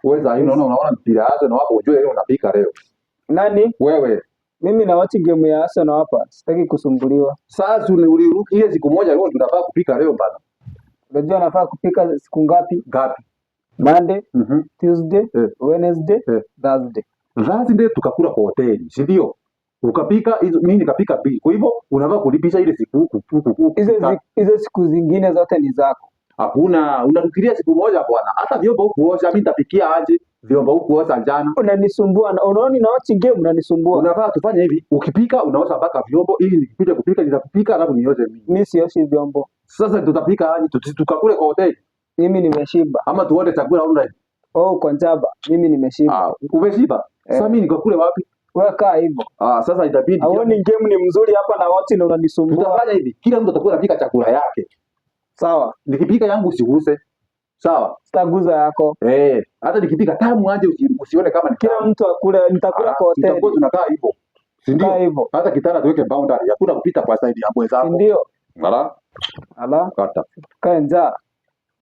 Wewe sasa unaona mpira hasa na wapo ujue leo unapika leo. Nani? Wewe. Mimi na watch game ya Arsenal hapa. Sitaki kusumbuliwa. Sasa uliruki ile siku moja leo tunafaa kupika leo bana. Unajua nafaa kupika siku ngapi? Ngapi? Monday, Tuesday, Wednesday, Thursday. Thursday tukakula kwa hoteli, si ndio? Ukapika hizo, mimi nikapika pili. Kwa hivyo unafaa kulipisha ile siku huku. Hizo siku zingine zote ni zako. Hakuna, unarukilia siku moja bwana. Hata vyombo huku osha, mimi nitapikia aje? Vyombo huku osha jana. Unanisumbua. Unaona na watch game unanisumbua. Unafaa tufanye hivi, ukipika unaosha mpaka vyombo ili nikipita kupika nitakupika alafu nioshe mimi. Mimi sioshi vyombo. Sasa tutapika aje? Tukakule kwa hoteli. Mimi nimeshiba. Ama tuone chakula online. Kwa njaba. Mimi nimeshiba. Umeshiba? Sasa mimi nikakule wapi? Wewe kaa hivyo. Sasa itabidi. Haoni game ni mzuri hapa na watch na unanisumbua. Tutafanya hivi, kila mtu atakuwa anapika chakula yake. Sawa. Nikipika yangu usiguse. Sawa. Sitaguza yako. Hata nikipika tamu aje usione kama kila mtu akule, nitakula kwa hoteli. Tutakuwa tunakaa hivyo. Si ndio? Hata kitanda tuweke boundary. Hakuna kupita kwa side ya mwenzako. Ndio. Ala. Kata. Kaa njaa.